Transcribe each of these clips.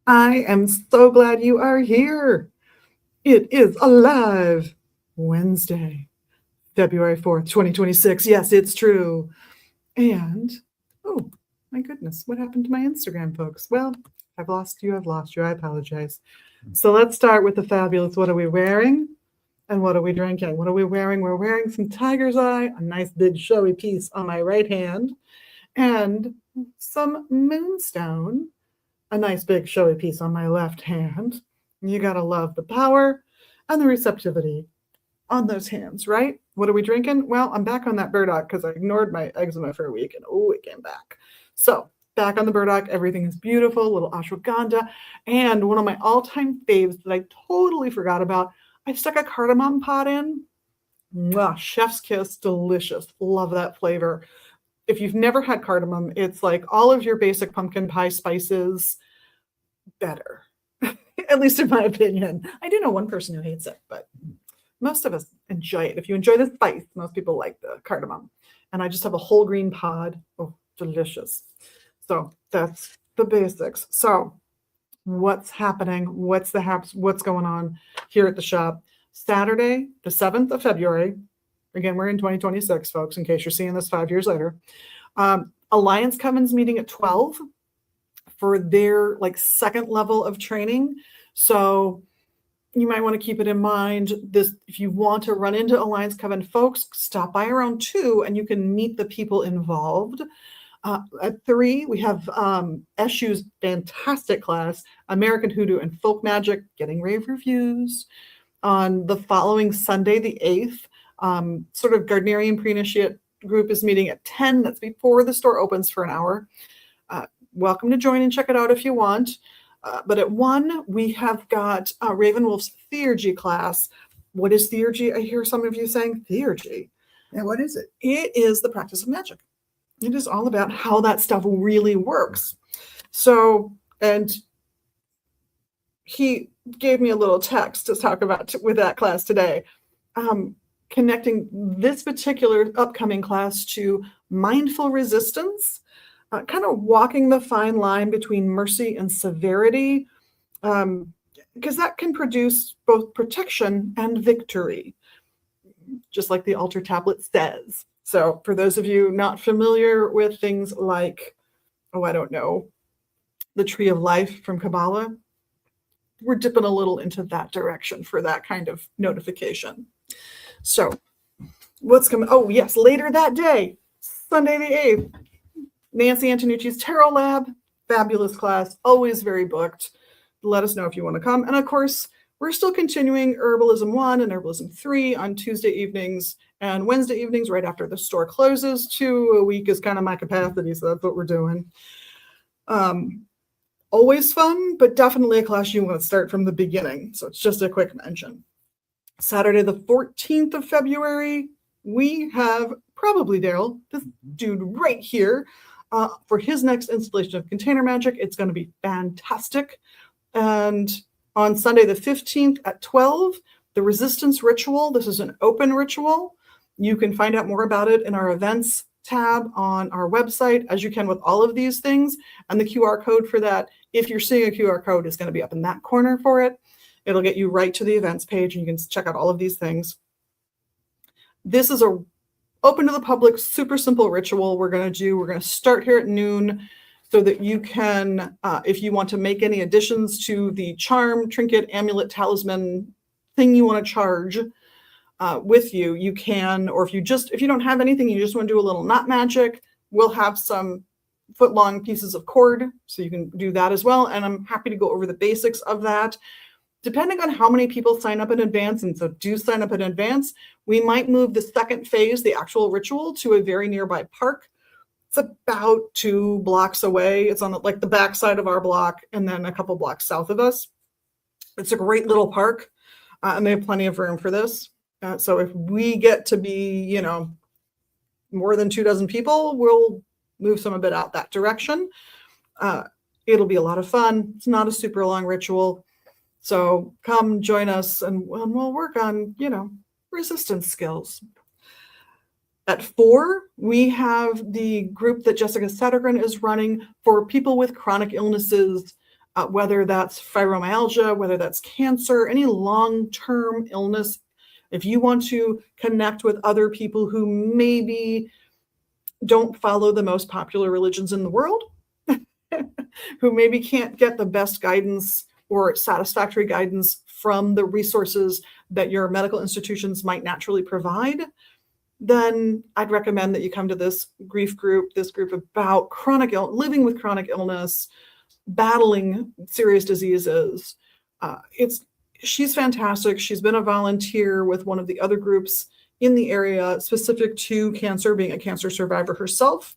I am so glad you are here. It is Alive Wednesday, February 4th, 2026. Yes, it's true. And, oh, my goodness, what happened to my Instagram, folks? Well, I've lost you. I apologize. So let's start with the fabulous what are we wearing and what are we drinking? What are we wearing? We're wearing some Tiger's Eye, a nice big showy piece on my right hand, and some Moonstone, a nice big showy piece on my left hand. You gotta love the power and the receptivity on those hands, right? What are we drinking? Well, I'm back on that burdock because I ignored my eczema for a week and it came back. So back on the burdock, everything is beautiful, little ashwagandha. And one of my all-time faves that I totally forgot about, I stuck a cardamom pod in. Mwah, chef's kiss, delicious. Love that flavor. If you've never had cardamom, it's like all of your basic pumpkin pie spices better, at least in my opinion. I do know one person who hates it, but most of us enjoy it. If you enjoy the spice, most people like the cardamom. And I just have a whole green pod. Oh, delicious. So that's the basics. So what's happening? What's going on here at the shop? Saturday, the 7th of February. Again, we're in 2026, folks, in case you're seeing this 5 years later. Alliance Coven's meeting at 12 for their second level of training. So you might want to keep it in mind. If you want to run into Alliance Coven folks, stop by around 2 and you can meet the people involved. At 3, we have Eshu's fantastic class, American Hoodoo and Folk Magic, getting rave reviews. On the following Sunday, the 8th, sort of Gardnerian pre-initiate group is meeting at 10. That's before the store opens for an hour. Welcome to join and check it out if you want. But at 1, we have got Ravenwolf's Theurgy class. What is Theurgy? I hear some of you saying Theurgy. Yeah, what is it? It is the practice of magic. It is all about how that stuff really works. So, and he gave me a little text to talk about with that class today, connecting this particular upcoming class to mindful resistance. Kind of walking the fine line between mercy and severity, because that can produce both protection and victory, just like the altar tablet says. So for those of you not familiar with things like, the Tree of Life from Kabbalah, we're dipping a little into that direction for that kind of notification. So what's coming? Oh, yes, later that day, Sunday the 8th, Nancy Antonucci's Tarot Lab, fabulous class, always very booked. Let us know if you want to come. And of course, we're still continuing Herbalism 1 and Herbalism 3 on Tuesday evenings and Wednesday evenings right after the store closes. 2 a week is kind of my capacity, so that's what we're doing. Always fun, but definitely a class you want to start from the beginning. So it's just a quick mention. Saturday the 14th of February, we have Probably Darrell, this dude right here, for his next installation of Container Magic. It's going to be fantastic. And on Sunday the 15th at 12, the Resistance Ritual. This is an open ritual. You can find out more about it in our events tab on our website, as you can with all of these things. And the QR code for that, if you're seeing a QR code, is going to be up in that corner for it. It'll get you right to the events page, and you can check out all of these things. This is a open to the public, super simple ritual we're going to start here at noon so that you can, if you want to make any additions to the charm, trinket, amulet, talisman thing you want to charge with you, you can. Or if you don't have anything, you just want to do a little knot magic, we'll have some foot-long pieces of cord, so you can do that as well. And I'm happy to go over the basics of that. Depending on how many people sign up in advance, and so do sign up in advance, we might move the second phase, the actual ritual, to a very nearby park. It's about 2 blocks away. It's on the back side of our block and then a couple blocks south of us. It's a great little park, and they have plenty of room for this. So if we get to be, more than 24 people, we'll move some of it out that direction. It'll be a lot of fun. It's not a super long ritual. So come join us and we'll work on, resistance skills. At 4, we have the group that Jessica Settergren is running for people with chronic illnesses, whether that's fibromyalgia, whether that's cancer, any long-term illness. If you want to connect with other people who maybe don't follow the most popular religions in the world, who maybe can't get the best guidance or satisfactory guidance from the resources that your medical institutions might naturally provide, then I'd recommend that you come to this grief group, this group about living with chronic illness, battling serious diseases. She's fantastic. She's been a volunteer with one of the other groups in the area specific to cancer, being a cancer survivor herself.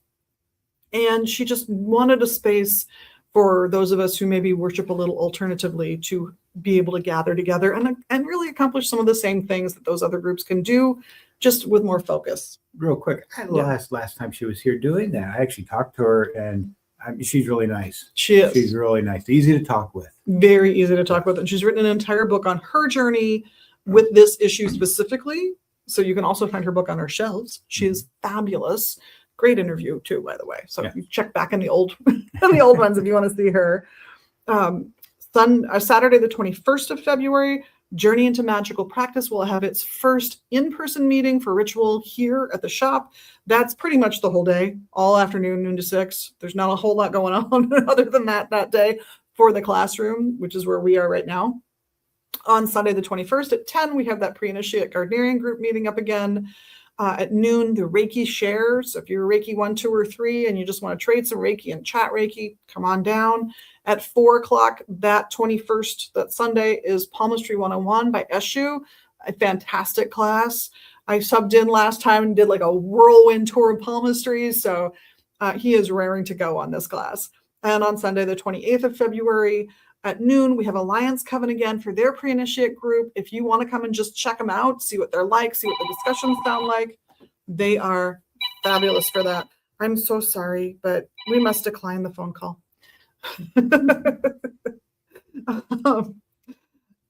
And she just wanted a space for those of us who maybe worship a little alternatively to be able to gather together and really accomplish some of the same things that those other groups can do, just with more focus. Real quick, last time she was here doing that, I actually talked to her, and she's really nice. She is. She's really nice, easy to talk with. Very easy to talk with. And she's written an entire book on her journey with this issue specifically. So you can also find her book on our shelves. She is fabulous. Great interview too, by the way. So you check back in the old ones if you want to see her. Saturday, the 21st of February, Journey into Magical Practice will have its first in-person meeting for ritual here at the shop. That's pretty much the whole day, all afternoon, noon to 6. There's not a whole lot going on other than that day for the classroom, which is where we are right now. On Sunday, the 21st at 10, we have that pre-initiate Gardnerian group meeting up again. At noon, the Reiki share. So if you're a Reiki 1, 2, or 3, and you just want to trade some Reiki and chat Reiki, come on down. At 4 o'clock, that 21st, that Sunday, is Palmistry 101 by Eshu, a fantastic class. I subbed in last time and did like a whirlwind tour of palmistry. So he is raring to go on this class. And on Sunday, the 28th of February, at noon, we have Alliance Coven again for their pre-initiate group. If you want to come and just check them out, see what they're like, see what the discussions sound like, they are fabulous for that. I'm so sorry, but we must decline the phone call.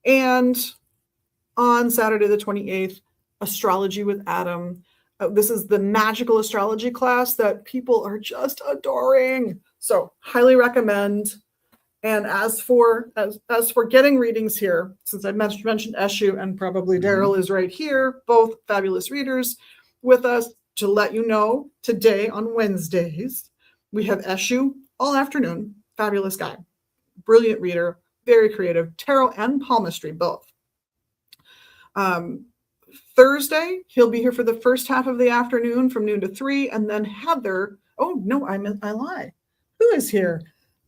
And on Saturday, the 28th, Astrology with Adam. This is the magical astrology class that people are just adoring. So highly recommend. And as for getting readings here, since I mentioned Eshu and Probably Darrell is right here, both fabulous readers with us, to let you know, today on Wednesdays, we have Eshu all afternoon. Fabulous guy, brilliant reader, very creative, tarot and palmistry both. Thursday, he'll be here for the first half of the afternoon from noon to 3, and then Heather. Oh no, I lie. Who is here?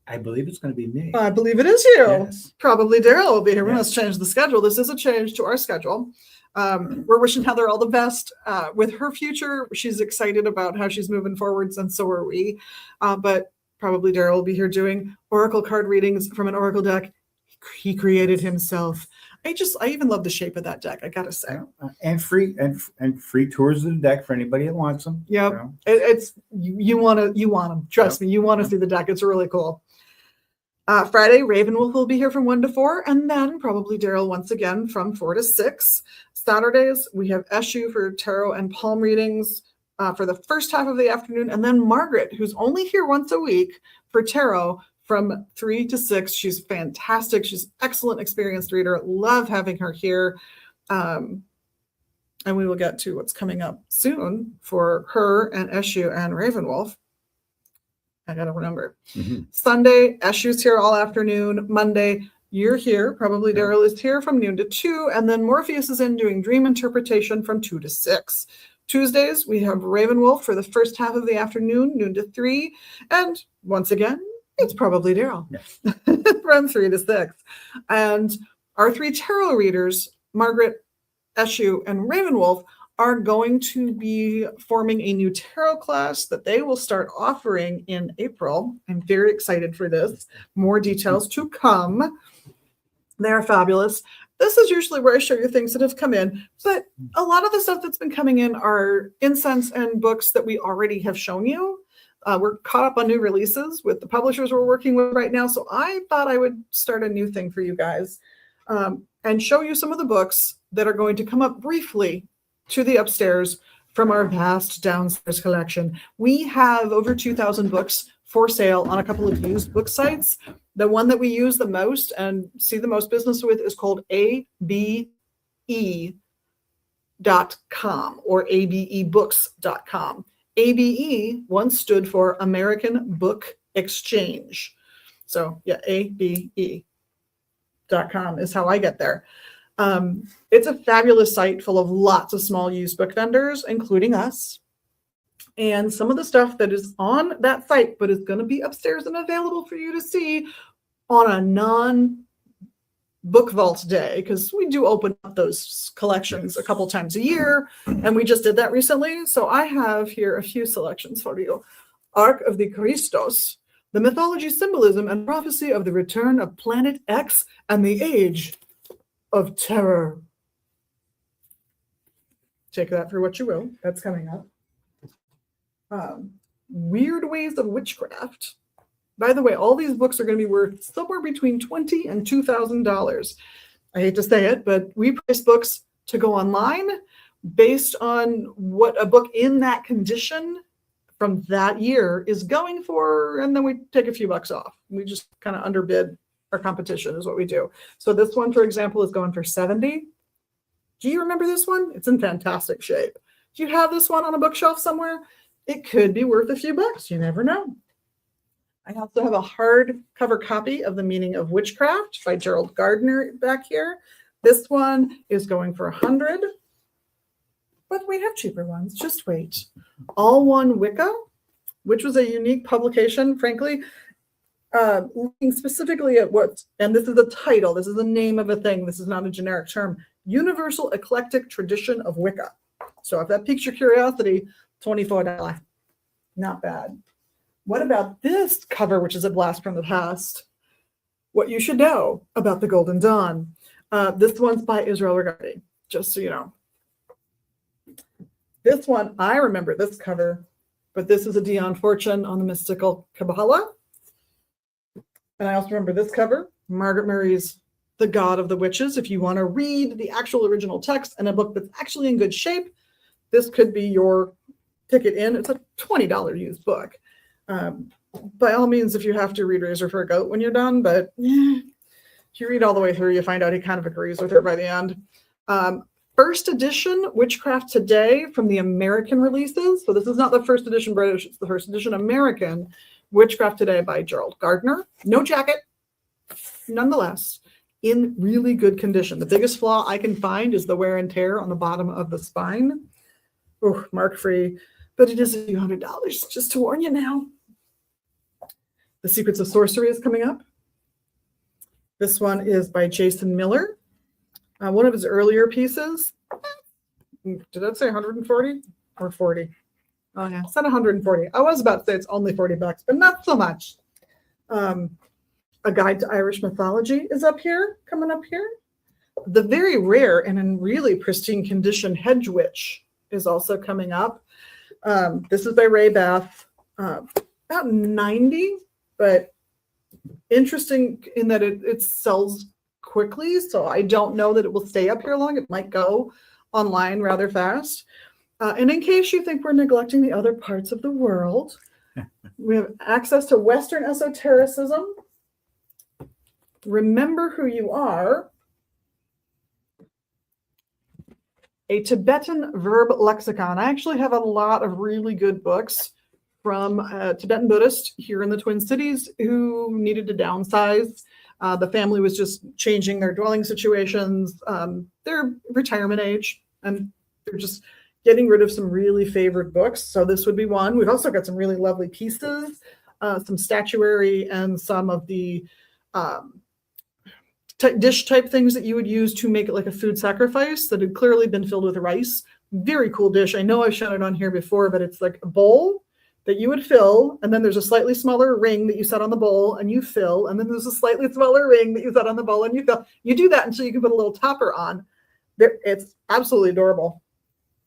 I believe it's going to be me. I believe it is you. Yes. Probably Darrell will be here. We Yes. must change the schedule. This is a change to our schedule. We're wishing Heather all the best with her future. She's excited about how she's moving forwards, and so are we. But probably Darrell will be here doing oracle card readings from an oracle deck he created himself. I even love the shape of that deck, I gotta say. And free tours of the deck for anybody that wants them. Yep. So. It's you want them. Trust me, you want to see the deck. It's really cool. Friday, Ravenwolf will be here from 1 to 4, and then probably Darrell once again from 4 to 6. Saturdays, we have Eshu for tarot and palm readings for the first half of the afternoon, and then Margaret, who's only here once a week for tarot from 3 to 6. She's fantastic. She's an excellent, experienced reader. Love having her here. And we will get to what's coming up soon for her and Eshu and Ravenwolf. I got to remember. Mm-hmm. Sunday, Eshu's here all afternoon. Monday, you're here. Probably Darrell is here from noon to 2. And then Morpheus is in doing dream interpretation from 2 to 6. Tuesdays, we have Ravenwolf for the first half of the afternoon, noon to 3. And once again, it's probably Darrell. Yes. From 3 to 6. And our 3 tarot readers, Margaret, Eshu, and Ravenwolf, are going to be forming a new tarot class that they will start offering in April. I'm very excited for this. More details to come. They're fabulous. This is usually where I show you things that have come in, but a lot of the stuff that's been coming in are incense and books that we already have shown you. We're caught up on new releases with the publishers we're working with right now, so I thought I would start a new thing for you guys and show you some of the books that are going to come up briefly to the upstairs from our vast downstairs collection. We have over 2,000 books for sale on a couple of used book sites The one that we use the most and see the most business with is called ABE.com or abebooks.com. ABE once stood for American Book Exchange. So yeah, ABE.com is how I get there. It's a fabulous site full of lots of small used book vendors, including us. And some of the stuff that is on that site, but is going to be upstairs and available for you to see on a non-book vault day, because we do open up those collections a couple times a year, and we just did that recently. So I have here a few selections for you. Ark of the Christos, the mythology, symbolism, and prophecy of the return of Planet X and the Age of Terror. Take that for what you will. That's coming up. Weird Ways of Witchcraft. By the way, all these books are going to be worth somewhere between $20 and $2,000. I hate to say it, but we price books to go online based on what a book in that condition from that year is going for, and then we take a few bucks off. We just kind of underbid our competition is what we do. So this one, for example, is going for $70. Do you remember this one? It's in fantastic shape. Do you have this one on a bookshelf somewhere? It could be worth a few bucks. You never know. I also have a hardcover copy of The Meaning of Witchcraft by Gerald Gardner back here. This one is going for $100. But we have cheaper ones. Just wait. All One Wicca, which was a unique publication, frankly, looking specifically at what, and this is a title, this is the name of a thing, this is not a generic term, Universal Eclectic Tradition of Wicca. So if that piques your curiosity, $24. Not bad. What about this cover, which is a blast from the past? What you should know about the Golden Dawn. This one's by Israel Regardie, just so you know. This one, I remember this cover, but this is a Dion Fortune on the Mystical Kabbalah. And I also remember this cover, Margaret Murray's The God of the Witches. If you want to read the actual original text and a book that's actually in good shape, this could be your ticket in. It's a $20 used book. By all means, if you have to read Razor for a Goat when you're done, but if you read all the way through, you find out he kind of agrees with her by the end. First edition Witchcraft Today from the American releases. So this is not the first edition British, it's the first edition American Witchcraft Today by Gerald Gardner. No jacket, nonetheless, in really good condition. The biggest flaw I can find is the wear and tear on the bottom of the spine. Oh, mark free, but it is a few $100, just to warn you now. The Secrets of Sorcery is coming up. This one is by Jason Miller. One of his earlier pieces. Did that say 140 or 40? Oh yeah, it said 140. I was about to say it's only $40, but not so much. A Guide to Irish Mythology is up here, coming up here. The very rare and in really pristine condition Hedge Witch is also coming up. This is by Ray Bath, about 90, but interesting in that it sells quickly, so I don't know that it will stay up here long. It might go online rather fast. And in case you think we're neglecting the other parts of the world, we have access to Western esotericism. Remember Who You Are, a Tibetan verb lexicon. I actually have a lot of really good books from Tibetan Buddhists here in the Twin Cities who needed to downsize. The family was just changing their dwelling situations, their retirement age, and they're just getting rid of some really favored books. So this would be one. We've also got some really lovely pieces, some statuary, and some of the dish type things that you would use to make it like a food sacrifice that had clearly been filled with rice. Very cool dish. I know I've shown it on here before, but it's like a bowl that you would fill, and then there's a slightly smaller ring that you set on the bowl and you fill, and then there's a slightly smaller ring that you set on the bowl and you fill. You do that until you can put a little topper on. It's absolutely adorable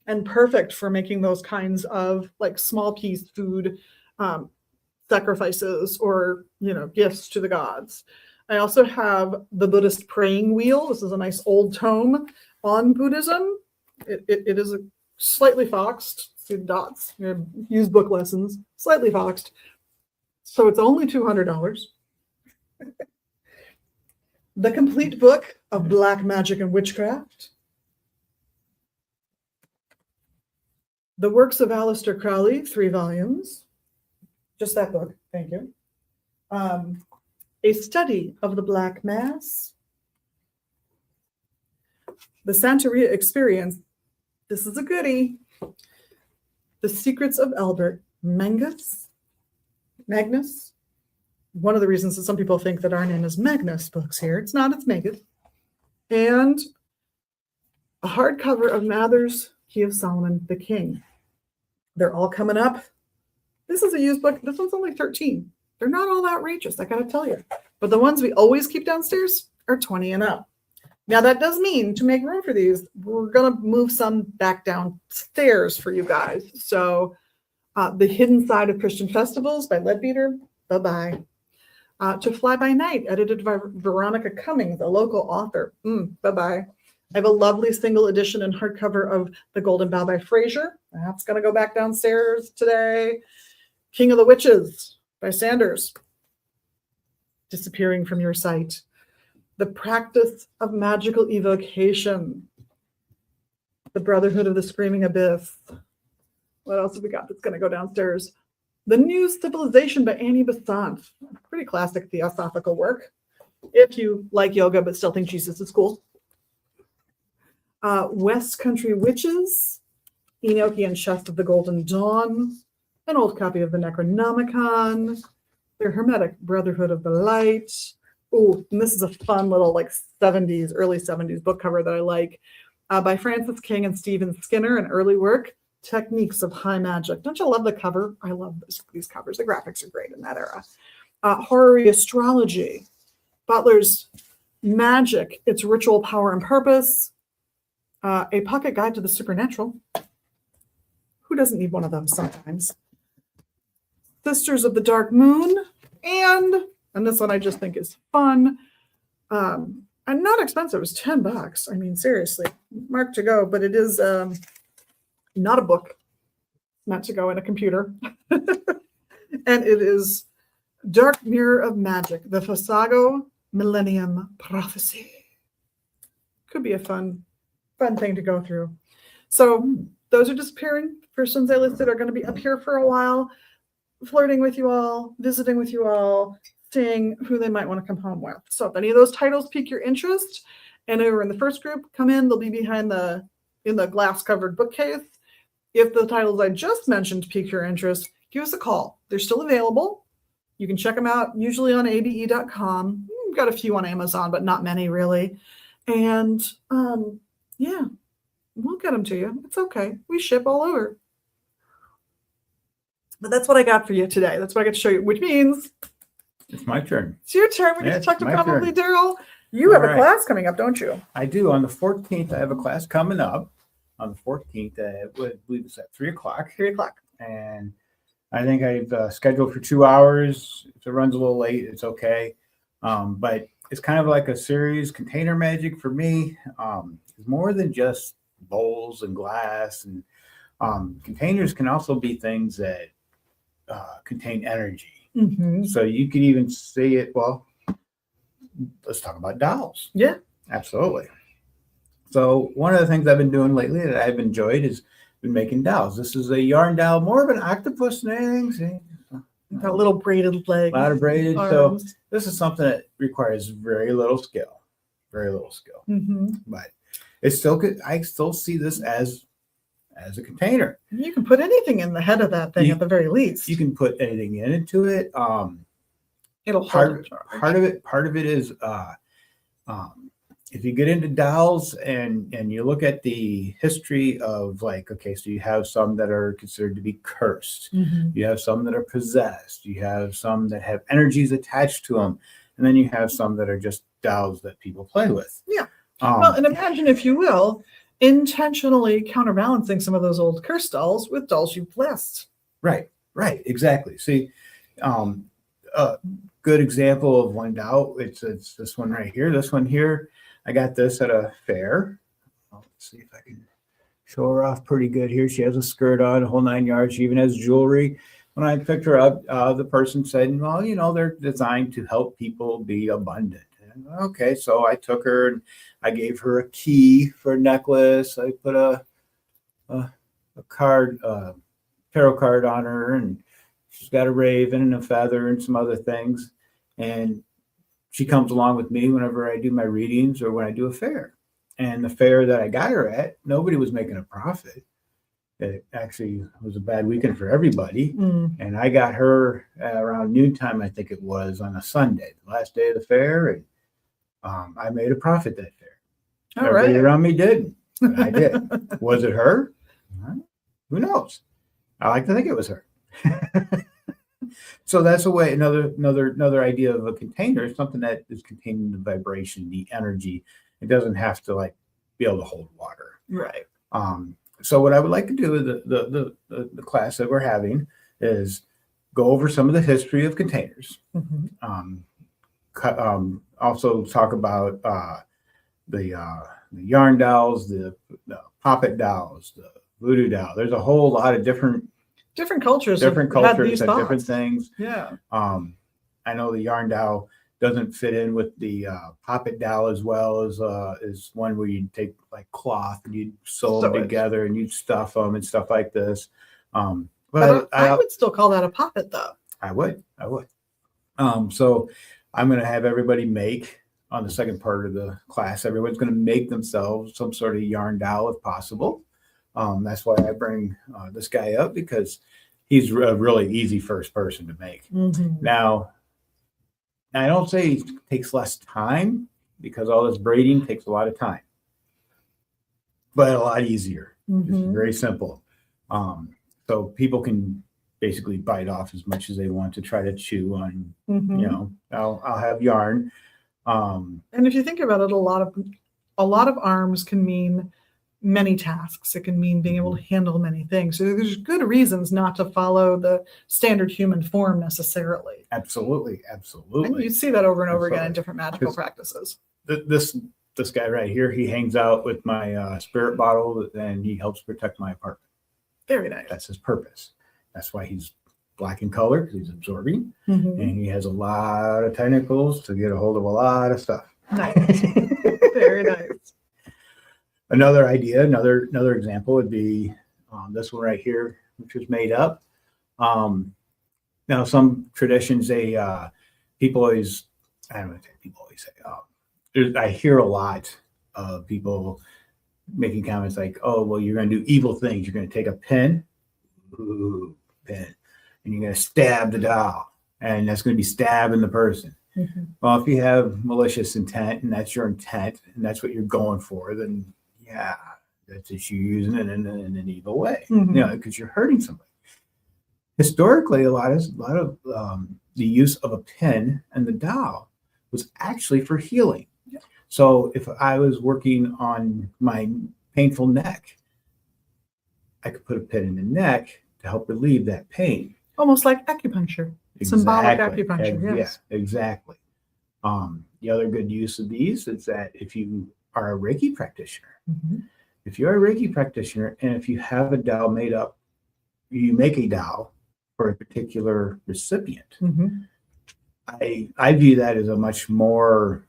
and perfect for making those kinds of like small piece food sacrifices or, gifts to the gods. I also have the Buddhist Praying Wheel. This is a nice old tome on Buddhism. It is a slightly foxed. See the dots. Use book lessons. Slightly foxed. So it's only $200. The Complete Book of Black Magic and Witchcraft. The Works of Aleister Crowley, 3 volumes. Just that book, thank you. A Study of the Black Mass. The Santeria Experience. This is a goodie. The Secrets of Albert Magnus. One of the reasons that some people think that our name is Magnus books here. It's not, it's Megan. And a hardcover of Mather's Key of Solomon the King. They're all coming up. This is a used book. This one's only 13. They're not all outrageous, I gotta tell you. But the ones we always keep downstairs are 20 and up. Now that does mean to make room for these, we're gonna move some back downstairs for you guys. So The Hidden Side of Christian Festivals by Leadbeater, bye-bye. To Fly by Night, edited by Veronica Cummings, a local author, bye-bye. I have a lovely single edition and hardcover of The Golden Bough by Fraser. That's gonna go back downstairs today. King of the Witches by Sanders, disappearing from your sight. The Practice of Magical Evocation. The Brotherhood of the Screaming Abyss. What else have we got that's going to go downstairs? The New Civilization by Annie Besant. Pretty classic theosophical work. If you like yoga but still think Jesus is cool. West Country Witches. Enochian and Chest of the Golden Dawn. An old copy of the Necronomicon. The Hermetic Brotherhood of the Light. Oh, and this is a fun little like 70s, early 70s book cover that I like. By Francis King and Stephen Skinner, an early work, Techniques of High Magic. Don't you love the cover? I love these covers. The graphics are great in that era. Horary Astrology. Butler's Magic, Its Ritual Power and Purpose. A Pocket Guide to the Supernatural. Who doesn't need one of those sometimes? Sisters of the Dark Moon. And this one I just think is fun. And not expensive. It was $10. I mean, seriously, marked to go, but it is not a book meant to go in a computer. And it is Dark Mirror of Magic, the Fasago Millennium Prophecy. Could be a fun thing to go through. So those are disappearing. First ones I listed are going to be up here for a while, flirting with you all, visiting with you all, seeing who they might want to come home with. So if any of those titles pique your interest, and over in the first group, come in. They'll be behind in the glass-covered bookcase. If the titles I just mentioned pique your interest, give us a call. They're still available. You can check them out usually on abe.com. We've got a few on Amazon, but not many really. And yeah, we'll get them to you. It's okay. We ship all over. But that's what I got for you today. That's what I got to show you, which means it's my turn. It's your turn. We get to talk to Probably Darrell. You have a class coming up, don't you? I do. On the 14th, I have a class coming up. On the 14th, I believe it's at 3 o'clock. 3 o'clock. And I think I've scheduled for 2 hours. If it runs a little late, it's okay. But it's kind of like a series. Container magic for me is more than just bowls and glass. And containers can also be things that contain energy. Mm-hmm. So you could even see it. Well, let's talk about dolls. Yeah, absolutely. So one of the things I've been doing lately that I've enjoyed is been making dolls. This is a yarn doll, more of an octopus than anything. See? Got a little braided leg. A lot of braided. Arms. So this is something that requires very little skill. Mm-hmm. But it's still good. I still see this as a container. You can put anything in the head of that thing at the very least. You can put anything into it. It'll part of it is if you get into dolls and you look at the history of like, okay, so you have some that are considered to be cursed. Mm-hmm. You have some that are possessed. You have some that have energies attached to them. And then you have some that are just dolls that people play with. Yeah. Well, and imagine, if you will, intentionally counterbalancing some of those old curse dolls with dolls you've blessed. Right, exactly. See, a good example of one doll, it's this one right here. This one here, I got this at a fair. Let's see if I can show her off pretty good here. She has a skirt on, a whole 9 yards. She even has jewelry. When I picked her up, the person said, well, they're designed to help people be abundant. And And, okay, so I took her and I gave her a key for a necklace. I put a card, tarot card on her, and she's got a raven and a feather and some other things. And she comes along with me whenever I do my readings or when I do a fair. And the fair that I got her at, nobody was making a profit. It actually was a bad weekend for everybody. And I got her around noontime, I think it was, on a Sunday, the last day of the fair. And I made a profit that fair. All Everybody right. around me did. And I did. Was it her? Who knows? I like to think it was her. So that's a way, another idea of a container, something that is containing the vibration, the energy. It doesn't have to like be able to hold water. Right. So what I would like to do with the class that we're having is go over some of the history of containers. Also talk about the yarn dolls, the poppet dolls, the voodoo doll. There's a whole lot of different cultures have these different thoughts. things. Yeah. I know the yarn doll doesn't fit in with the poppet doll as well as one where you take like cloth and you sew them together and you stuff them and stuff like this. But I would still call that a poppet, though. I would. So I'm going to have everybody make, on the second part of the class, everyone's going to make themselves some sort of yarn doll if possible. That's why I bring this guy up, because he's a really easy first person to make. Now, I don't say it takes less time, because all this braiding takes a lot of time, but a lot easier. It's very simple. So people can basically bite off as much as they want to try to chew on, I'll have yarn. And if you think about it, a lot of arms can mean many tasks. It can mean being able to handle many things. So there's good reasons not to follow the standard human form necessarily. Absolutely. And you see that over and over again in different magical practices. This guy right here, he hangs out with my spirit bottle, and he helps protect my apartment. Very nice. That's his purpose. That's why he's black in color, because he's absorbing, and he has a lot of tentacles to get a hold of a lot of stuff. Nice. Very nice. Another idea, another example would be this one right here, which was made up. Now, some traditions, people always say, I hear a lot of people making comments like, "Oh, well, you're going to do evil things. You're going to take a pen, and you're going to stab the doll, and that's going to be stabbing the person." Well, if you have malicious intent, and that's your intent, and that's what you're going for, then yeah, that's just you using it in an evil way, because you're hurting somebody. Historically, a lot of the use of a pin and the doll was actually for healing. So if I was working on my painful neck, I could put a pin in the neck to help relieve that pain. Almost like acupuncture. Symbolic acupuncture, yes. Yeah, exactly. The other good use of these is that if you are a Reiki practitioner, and if you have a doll made up, you make a doll for a particular recipient. I view that as a much more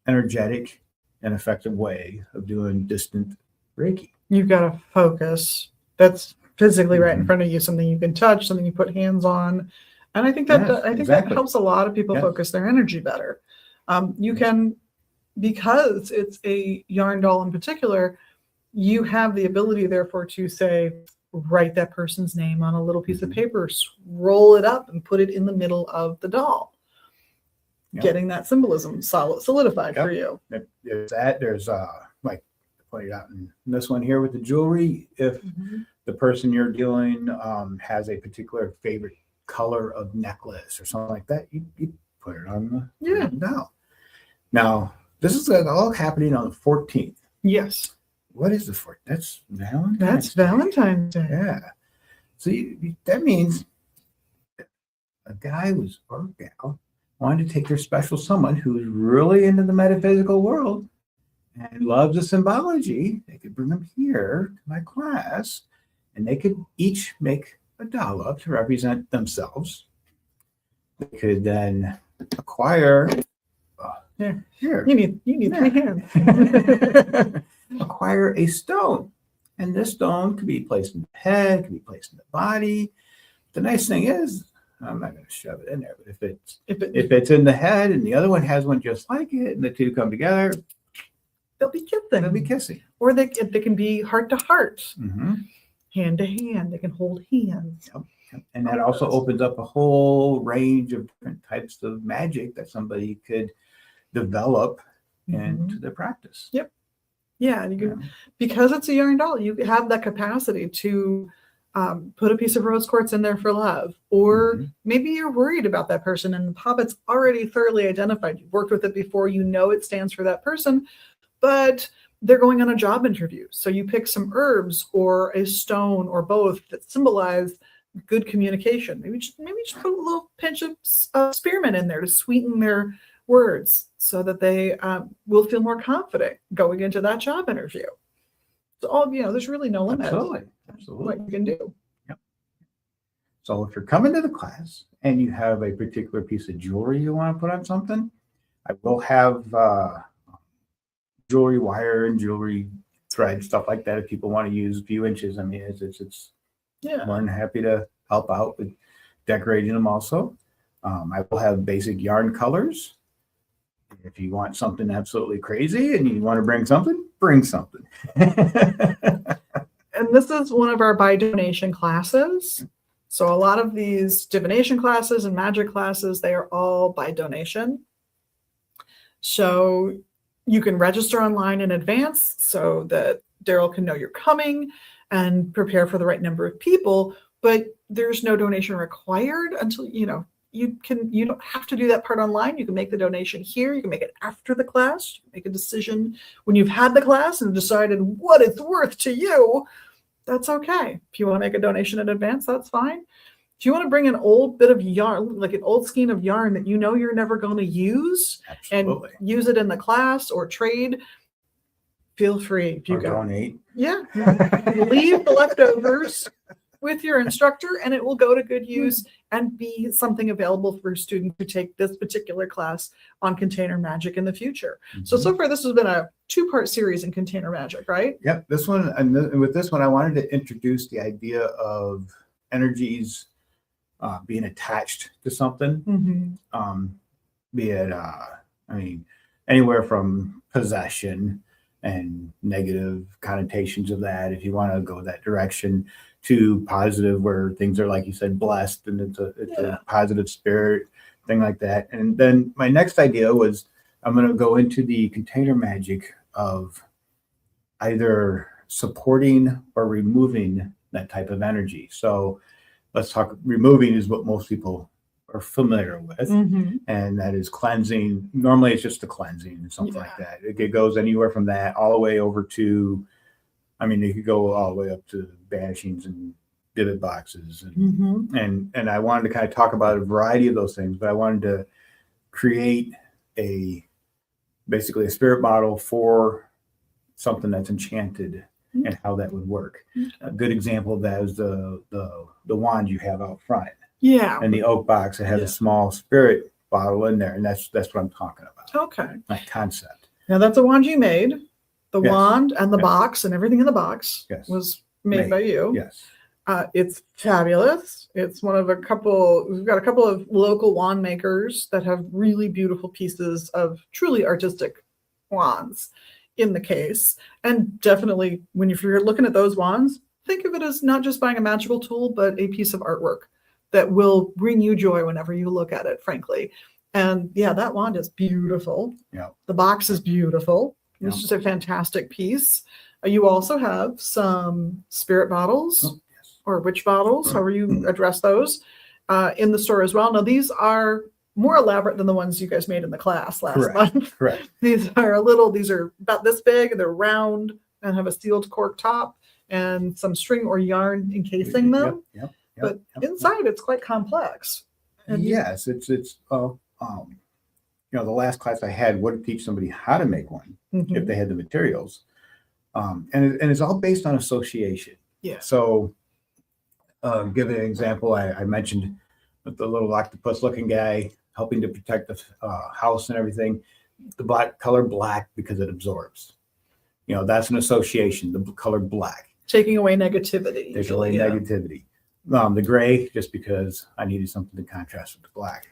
energetic and effective way of doing distant Reiki. You've got to focus. That's physically right in front of you, something you can touch, something you put hands on. And I think that that helps a lot of people focus their energy better. You can, because it's a yarn doll in particular, you have the ability, therefore, to say, write that person's name on a little piece of paper, roll it up, and put it in the middle of the doll. Getting that symbolism solidified for you. There's that. There's like pointed out in this one here with the jewelry. If the person you're dealing has a particular favorite color of necklace or something like that, you put it on the doll. Now, this is all happening on the 14th. Yes. What is the 14th? That's Valentine's Day. That's Valentine's Day. Yeah. So that means a guy or a gal wanted to take their special someone who's really into the metaphysical world and loves the symbology. They could bring them here to my class, and they could each make a doll up to represent themselves. They could then acquire Yeah. Here. You need Yeah. 3 hands. Acquire a stone. And this stone could be placed in the head, could be placed in the body. The nice thing is, I'm not going to shove it in there, but if it's in the head and the other one has one just like it, and the two come together, they'll be kissing. they'll be kissing. Or they can be heart to heart, Mm-hmm. hand to hand. They can hold hands. Yep. And that also opens up a whole range of different types of magic that somebody could develop into their practice. Yep. Yeah, and you can, because it's a yarn doll, you have that capacity to put a piece of rose quartz in there for love. Or maybe you're worried about that person and the puppet's already thoroughly identified. You've worked with it before, you know it stands for that person, but they're going on a job interview. So you pick some herbs or a stone or both that symbolize good communication. Maybe just put a little pinch of spearmint in there to sweeten their words so that they will feel more confident going into that job interview. So all, there's really no limit. Absolutely. What you can do. Yep. So if you're coming to the class and you have a particular piece of jewelry you want to put on something, I will have jewelry wire and jewelry thread, stuff like that. If people want to use a few inches, I mean, it's more than happy to help out with decorating them also. I will have basic yarn colors. If you want something absolutely crazy and you want to bring something, bring something. And this is one of our by donation classes. So a lot of these divination classes and magic classes, they are all by donation. So you can register online in advance so that Darrell can know you're coming and prepare for the right number of people, but there's no donation required until, you don't have to do that part online. You can make the donation here. You can make it after the class. You can make a decision when you've had the class and decided what it's worth to you. That's okay. If you want to make a donation in advance, that's fine. If you want to bring an old bit of yarn, like an old skein of yarn that you know you're never going to use, and use it in the class or trade, feel free. If you donate. Yeah. Leave the leftovers with your instructor and it will go to good use and be something available for students who take this particular class on container magic in the future. So far this has been a 2-part series in container magic, right? Yep. This one, and with this one, I wanted to introduce the idea of energies being attached to something, be it, anywhere from possession and negative connotations of that, if you want to go that direction, to positive, where things are, like you said, blessed, and it's a positive spirit, thing like that. And then my next idea was I'm going to go into the container magic of either supporting or removing that type of energy. So let's talk, removing is what most people are familiar with, and that is cleansing. Normally it's just the cleansing and something like that. It goes anywhere from that all the way over to, you could go all the way up to banishings and divot boxes. And I wanted to kind of talk about a variety of those things, but I wanted to create basically a spirit model for something that's enchanted and how that would work. A good example of that is the wand you have out front. Yeah. And the oak box that has a small spirit bottle in there. And that's what I'm talking about. Okay. That concept. Now that's a wand you made. The wand and the box and everything in the box was made by you. Yes. It's fabulous. It's one of we've got a couple of local wand makers that have really beautiful pieces of truly artistic wands in the case. And definitely when you're looking at those wands, think of it as not just buying a magical tool, but a piece of artwork that will bring you joy whenever you look at it, frankly. And that wand is beautiful. Yeah. The box is beautiful. It's just a fantastic piece. You also have some spirit bottles or witch bottles, however you address those, in the store as well. Now, these are more elaborate than the ones you guys made in the class last month. Correct. These are about this big. They're round and have a sealed cork top and some string or yarn encasing them. But inside, it's quite complex. And yes, it's the last class I had would teach somebody how to make one if they had the materials, and it's all based on association. Yeah. So, give an example. I mentioned the little octopus-looking guy helping to protect the house and everything. the black color black because it absorbs. That's an association, the color black. Taking away negativity. Take away negativity. The gray, just because I needed something to contrast with the black.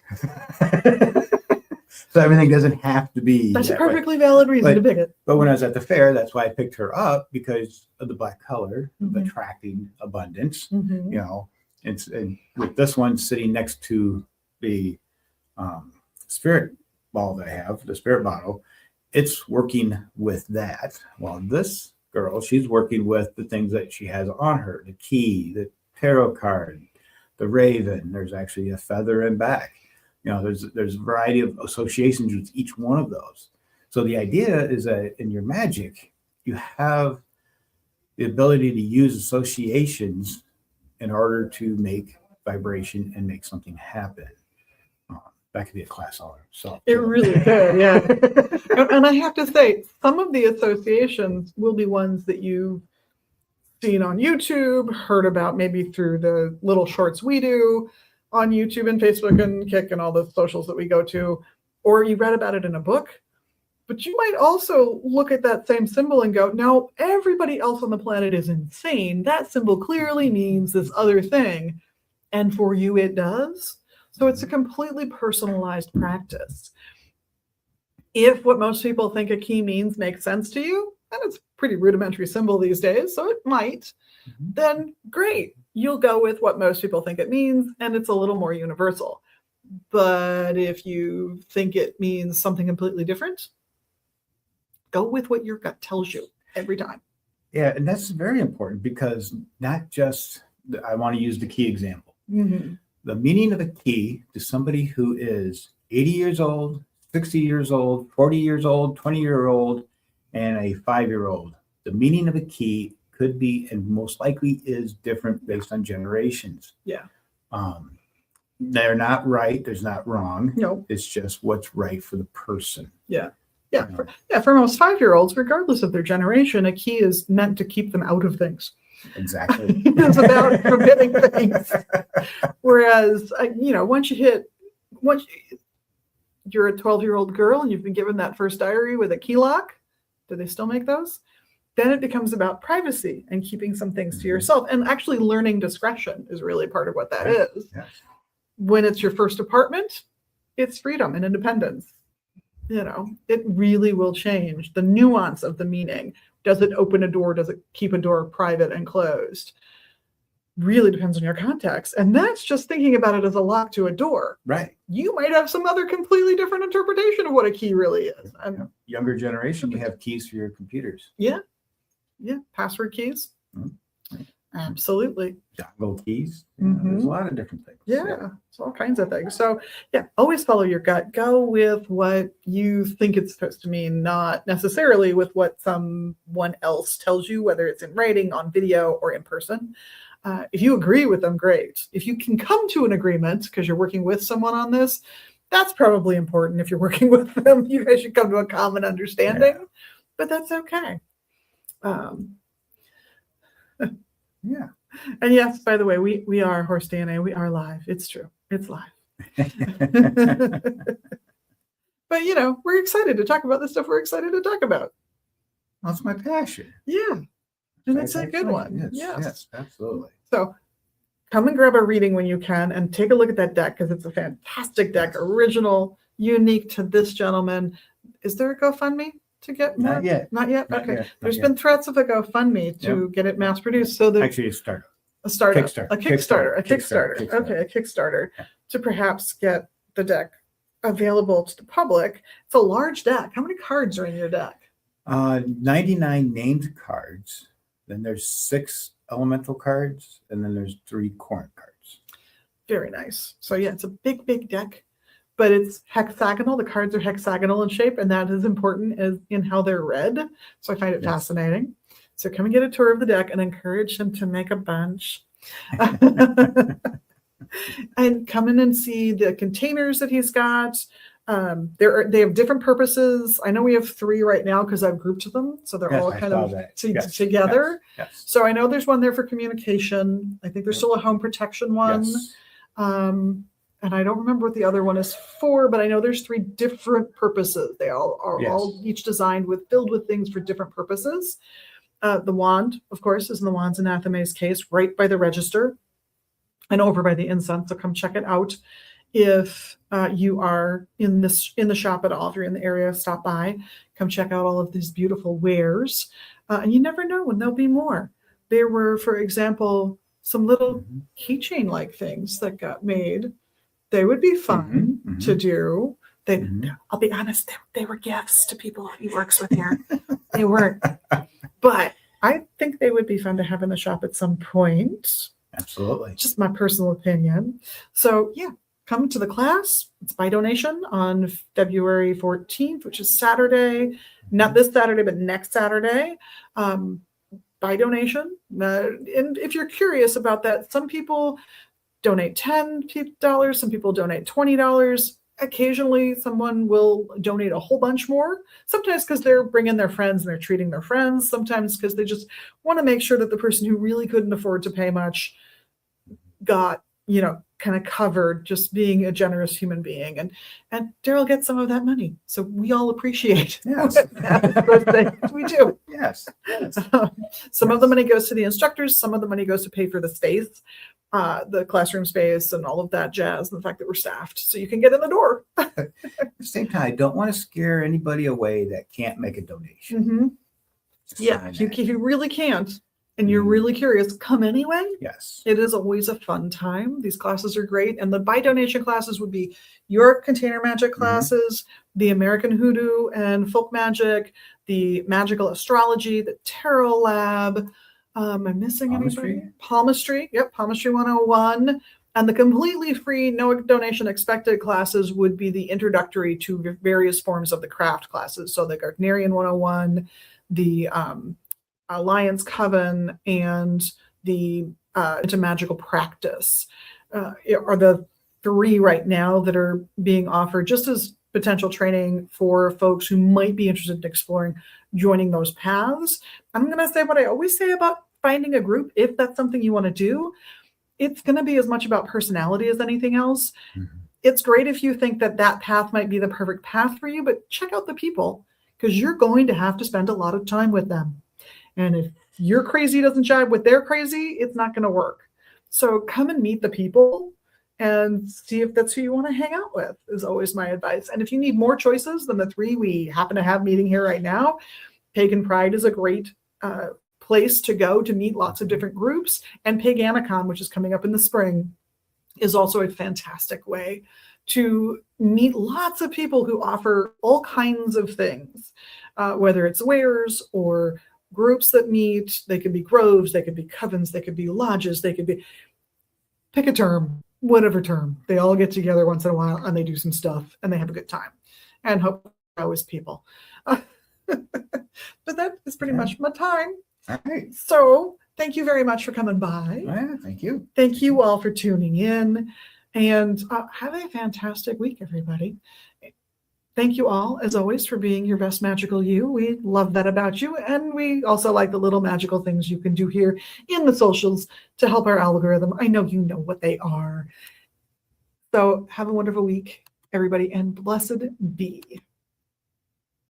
So everything doesn't have to be. That's a perfectly valid reason to pick it. But when I was at the fair, that's why I picked her up, because of the black color, attracting abundance. And with this one sitting next to the spirit ball that I have, the spirit bottle, it's working with that. While this girl, she's working with the things that she has on her, the key, the tarot card, the raven. There's actually a feather in back. There's a variety of associations with each one of those. So the idea is that in your magic, you have the ability to use associations in order to make vibration and make something happen. That could be a class all itself. It really could, yeah. And I have to say, some of the associations will be ones that you've seen on YouTube, heard about maybe through the little shorts we do on YouTube and Facebook and Kik and all the socials that we go to, or you read about it in a book. But you might also look at that same symbol and go, no, everybody else on the planet is insane. That symbol clearly means this other thing. And for you, it does. So it's a completely personalized practice. If what most people think a key means makes sense to you, and it's a pretty rudimentary symbol these days, so it might, then great. You'll go with what most people think it means, and it's a little more universal. But if you think it means something completely different, go with what your gut tells you every time. Yeah, and that's very important, because not just, I want to use the key example. The meaning of a key to somebody who is 80 years old, 60 years old, 40 years old, 20-year-old, and a 5-year-old. The meaning of a key could be, and most likely is, different based on generations. Yeah. They're not right. There's not wrong. No. It's just what's right for the person. Yeah. Yeah. For most 5-year-olds, regardless of their generation, a key is meant to keep them out of things. Exactly. It's about forbidding things. Whereas, once you're a 12-year-old girl and you've been given that first diary with a key lock, do they still make those? Then it becomes about privacy and keeping some things to yourself, and actually learning discretion is really part of what that is. Yes. When it's your first apartment, it's freedom and independence. It really will change the nuance of the meaning. Does it open a door? Does it keep a door private and closed? Really depends on your context. And that's just thinking about it as a lock to a door. Right. You might have some other completely different interpretation of what a key really is. Younger generation, you have keys for your computers. Yeah. Yeah. Password keys. Absolutely. Dongle keys. There's a lot of different things. Yeah. It's all kinds of things. So yeah, always follow your gut. Go with what you think it's supposed to mean, not necessarily with what someone else tells you, whether it's in writing, on video, or in person. If you agree with them, great. If you can come to an agreement because you're working with someone on this, that's probably important. If you're working with them, you guys should come to a common understanding, but that's okay. Yeah. And yes, by the way, we are Horse DNA. We are live. It's true. It's live. But, we're excited to talk about the stuff we're excited to talk about. That's my passion. Yeah. And it's a good one. Yes, absolutely. So come and grab a reading when you can and take a look at that deck, because it's a fantastic deck, original, unique to this gentleman. Is there a GoFundMe to get more? Not yet. Not yet? Not Okay. yet. There's been threats of a GoFundMe to get it mass produced. So that Actually, a startup. A startup. Kickstarter. A Kickstarter. A Kickstarter. Kickstarter. Okay, a Kickstarter to perhaps get the deck available to the public. It's a large deck. How many cards are in your deck? 99 named cards. Then there's 6 elemental cards, and then there's 3 corn cards. Very nice. So yeah, it's a big, big deck, but it's hexagonal. The cards are hexagonal in shape, and that is important as in how they're read. So I find it fascinating. So come and get a tour of the deck and encourage him to make a bunch. And come in and see the containers that he's got. They have different purposes. I know we have 3 right now because I've grouped them, so they're all kind of together. Yes. So I know there's one there for communication. I think there's still a home protection one. Yes. and I don't remember what the other one is for, but I know there's 3 different purposes. They all are all each designed filled with things for different purposes. The wand, of course, is in the Wands Anatheme's case, right by the register and over by the incense. So come check it out. If you are in the shop at all, if you're in the area, stop by, come check out all of these beautiful wares. And you never know when there'll be more. There were, for example, some little keychain-like things that got made. They would be fun to do. I'll be honest, they were gifts to people he works with here. They weren't. But I think they would be fun to have in the shop at some point. Absolutely. Just my personal opinion. So yeah, come to the class. It's by donation on February 14th, which is Saturday. Not this Saturday, but next Saturday. By donation. And if you're curious about that, some people donate $10, some people donate $20. Occasionally, someone will donate a whole bunch more. Sometimes because they're bringing their friends and they're treating their friends. Sometimes because they just want to make sure that the person who really couldn't afford to pay much got, kind of covered, just being a generous human being. And Darrell gets some of that money. So we all appreciate those things. We do. Yes. Some of the money goes to the instructors. Some of the money goes to pay for the space, the classroom space and all of that jazz, and the fact that we're staffed so you can get in the door. At the same time, I don't want to scare anybody away that can't make a donation. Yeah, if you really can't, and you're really curious, come anyway. Yes. It is always a fun time. These classes are great. And the by donation classes would be your container magic classes, the American Hoodoo and folk magic, the magical astrology, the tarot lab. Am I missing anybody? Palmistry. Yep, Palmistry 101. And the completely free, no donation expected classes would be the introductory to various forms of the craft classes. So the Gardnerian 101, the Alliance Coven, and the into magical practice are the 3 right now that are being offered just as potential training for folks who might be interested in exploring joining those paths. I'm going to say what I always say about finding a group. If that's something you want to do, it's going to be as much about personality as anything else. It's great if you think that path might be the perfect path for you, but check out the people, because you're going to have to spend a lot of time with them. And if your crazy doesn't jive with their crazy, it's not going to work. So come and meet the people and see if that's who you want to hang out with, is always my advice. And if you need more choices than the 3 we happen to have meeting here right now, Pagan Pride is a great place to go to meet lots of different groups. And Pagamicon, which is coming up in the spring, is also a fantastic way to meet lots of people who offer all kinds of things, whether it's wares or groups that meet. They could be groves, they could be covens, they could be lodges, they could be, pick a term, whatever term. They all get together once in a while and they do some stuff and they have a good time. And hope always people. But that is pretty much my time. All right. So thank you very much for coming by. Thank you. Thank you all for tuning in. And have a fantastic week, everybody. Thank you all, as always, for being your best magical you. We love that about you. And we also like the little magical things you can do here in the socials to help our algorithm. I know you know what they are. So have a wonderful week, everybody, and blessed be.